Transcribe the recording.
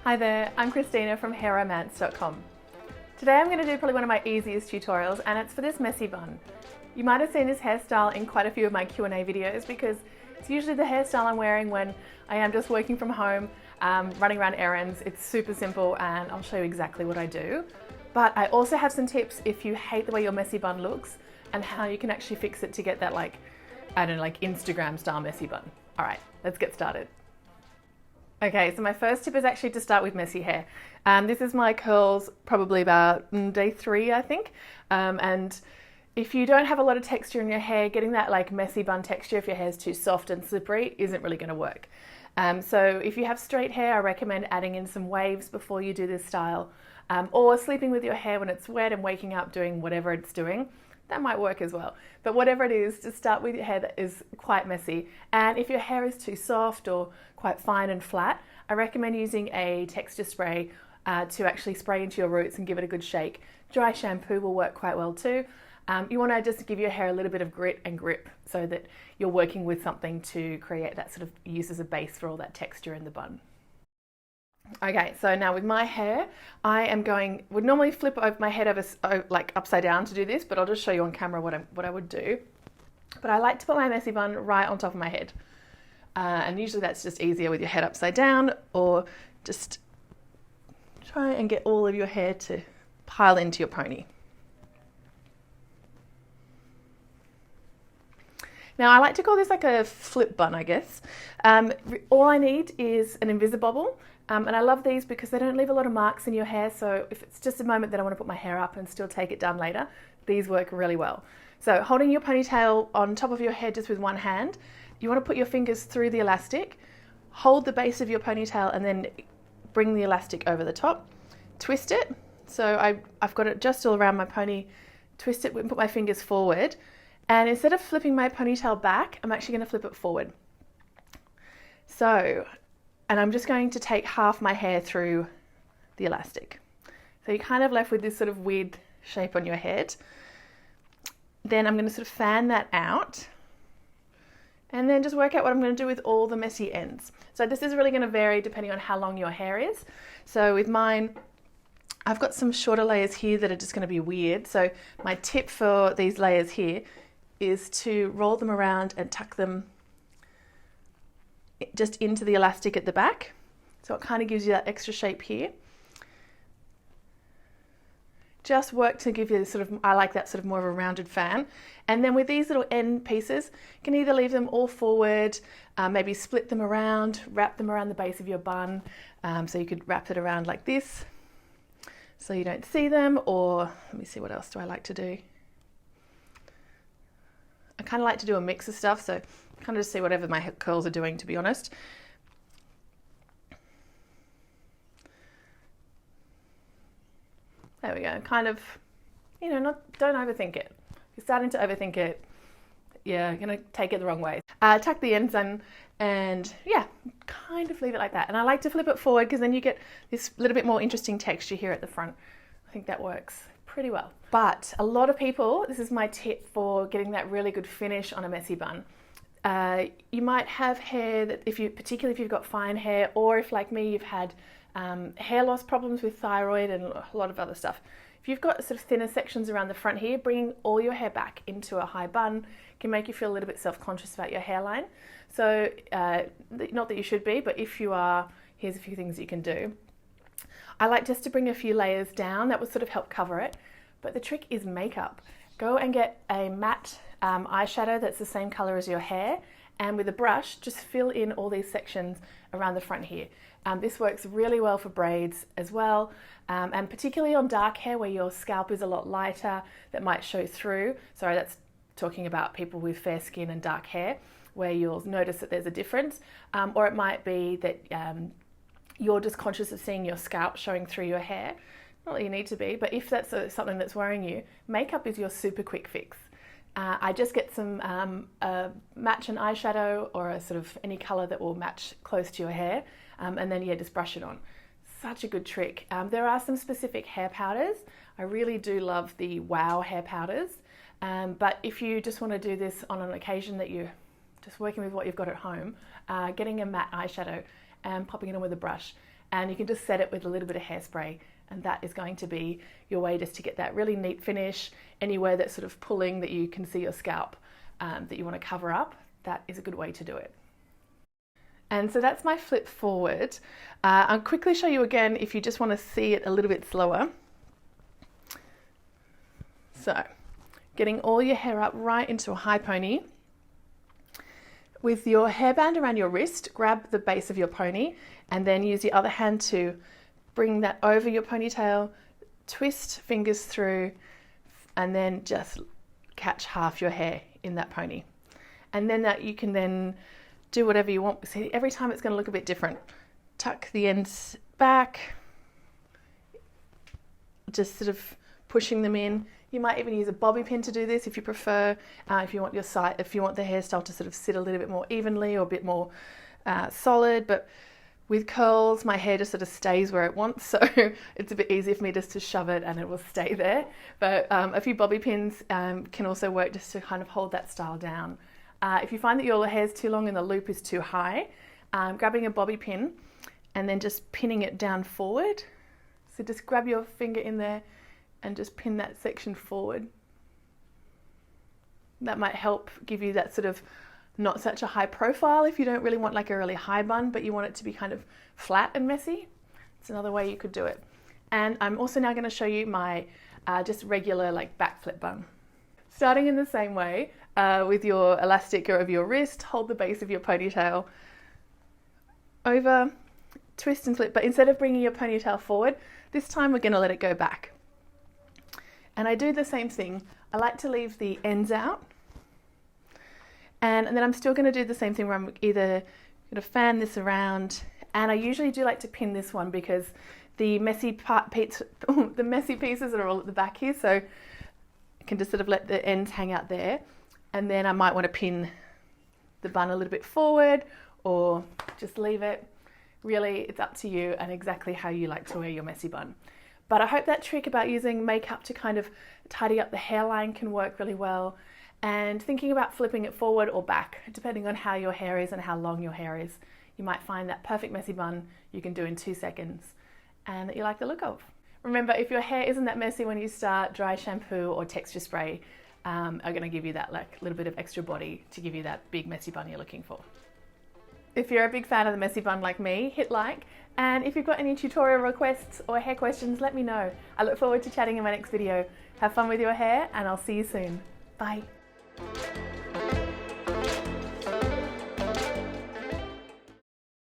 Hi there, I'm Christina from hairromance.com. Today I'm going to do probably one of my easiest tutorials, and it's for this messy bun. You might have seen this hairstyle in quite a few of my Q&A videos because it's usually the hairstyle I'm wearing when I am just working from home, running around errands. It's super simple and I'll show you exactly what I do. But I also have some tips if you hate the way your messy bun looks and how you can actually fix it to get that like Instagram style messy bun. All right, let's get started. Okay, so my first tip is actually to start with messy hair. This is my curls probably about day 3, I think. And if you don't have a lot of texture in your hair, getting that like messy bun texture if your hair's too soft and slippery isn't really going to work. So if you have straight hair, I recommend adding in some waves before you do this style, or sleeping with your hair when it's wet and waking up doing whatever it's doing. That might work as well. But whatever it is, just start with your hair that is quite messy. And if your hair is too soft or quite fine and flat, I recommend using a texture spray to actually spray into your roots and give it a good shake. Dry shampoo will work quite well too. You want to just give your hair a little bit of grit and grip so that you're working with something to create that sort of use as a base for all that texture in the bun. Okay, so now with my hair, would normally flip over my head over like upside down to do this, but I'll just show you on camera what I would do. But I like to put my messy bun right on top of my head. And usually that's just easier with your head upside down, or just try and get all of your hair to pile into your pony. Now I like to call this like a flip bun, I guess. All I need is an Invisibobble. And I love these because they don't leave a lot of marks in your hair, so if it's just a moment that I want to put my hair up and still take it down later, these work really well. So holding your ponytail on top of your head just with one hand, you want to put your fingers through the elastic, hold the base of your ponytail and then bring the elastic over the top, twist it. So I've got it just all around my pony, twist it and put my fingers forward. And instead of flipping my ponytail back, I'm actually going to flip it forward. And I'm just going to take half my hair through the elastic. So you're kind of left with this sort of weird shape on your head. Then I'm going to sort of fan that out and then just work out what I'm going to do with all the messy ends. So this is really going to vary depending on how long your hair is. So with mine, I've got some shorter layers here that are just going to be weird. So my tip for these layers here is to roll them around and tuck them just into the elastic at the back. So it kind of gives you that extra shape here. Just work to give you I like that sort of more of a rounded fan. And then with these little end pieces, you can either leave them all forward, maybe split them around, wrap them around the base of your bun. So you could wrap it around like this so you don't see them, or let me see, what else do I like to do? I kind of like to do a mix of stuff, so kind of just see whatever my curls are doing, to be honest. There we go. Kind of, don't overthink it. If you're starting to overthink it, you're going to take it the wrong way. Tuck the ends in and yeah, kind of leave it like that. And I like to flip it forward because then you get this little bit more interesting texture here at the front. I think that works pretty well. But a lot of people, this is my tip for getting that really good finish on a messy bun. You might have hair that particularly if you've got fine hair, or if like me you've had hair loss problems with thyroid and a lot of other stuff. If you've got sort of thinner sections around the front here, bringing all your hair back into a high bun can make you feel a little bit self-conscious about your hairline. So not that you should be, but if you are, here's a few things you can do. I like just to bring a few layers down. That would sort of help cover it. But the trick is makeup. Go and get a matte eyeshadow that's the same color as your hair, and with a brush just fill in all these sections around the front here. This works really well for braids as well, and particularly on dark hair where your scalp is a lot lighter, that might show through. Sorry, that's talking about people with fair skin and dark hair, where you'll notice that there's a difference, or it might be that you're just conscious of seeing your scalp showing through your hair. Not that you need to be, but if that's something that's worrying you, makeup is your super quick fix. I just get some match an eyeshadow or a sort of any colour that will match close to your hair, and then just brush it on. Such a good trick. There are some specific hair powders. I really do love the Wow hair powders, but if you just want to do this on an occasion that you're just working with what you've got at home, getting a matte eyeshadow and popping it on with a brush and you can just set it with a little bit of hairspray, and that is going to be your way just to get that really neat finish. Anywhere that's sort of pulling that you can see your scalp that you want to cover up, that is a good way to do it. And so that's my flip forward. I'll quickly show you again if you just want to see it a little bit slower. So, getting all your hair up right into a high pony. With your hairband around your wrist, grab the base of your pony and then use your other hand to bring that over your ponytail, twist fingers through, and then just catch half your hair in that pony. And then that you can then do whatever you want. See, every time it's going to look a bit different. Tuck the ends back, just sort of pushing them in. You might even use a bobby pin to do this if you prefer. If you want the hairstyle to sort of sit a little bit more evenly or a bit more solid. But with curls, my hair just sort of stays where it wants, so it's a bit easier for me just to shove it and it will stay there. But a few bobby pins can also work just to kind of hold that style down. If you find that your hair is too long and the loop is too high, grabbing a bobby pin and then just pinning it down forward. So just grab your finger in there and just pin that section forward. That might help give you that sort of not such a high profile if you don't really want like a really high bun, but you want it to be kind of flat and messy. It's another way you could do it. And I'm also now going to show you my just regular like backflip bun. Starting in the same way, with your elastic over your wrist, hold the base of your ponytail over, twist and flip, but instead of bringing your ponytail forward, this time we're going to let it go back. And I do the same thing. I like to leave the ends out, and then I'm still going to do the same thing where I'm either going to fan this around, and I usually do like to pin this one because the messy pieces are all at the back here, so I can just sort of let the ends hang out there. And then I might want to pin the bun a little bit forward or just leave it. Really, it's up to you and exactly how you like to wear your messy bun. But I hope that trick about using makeup to kind of tidy up the hairline can work really well. And thinking about flipping it forward or back, depending on how your hair is and how long your hair is, you might find that perfect messy bun you can do in 2 seconds and that you like the look of. Remember, if your hair isn't that messy when you start, dry shampoo or texture spray are going to give you that like little bit of extra body to give you that big messy bun you're looking for. If you're a big fan of the messy bun like me, hit like, and if you've got any tutorial requests or hair questions, let me know. I look forward to chatting in my next video. Have fun with your hair and I'll see you soon. Bye.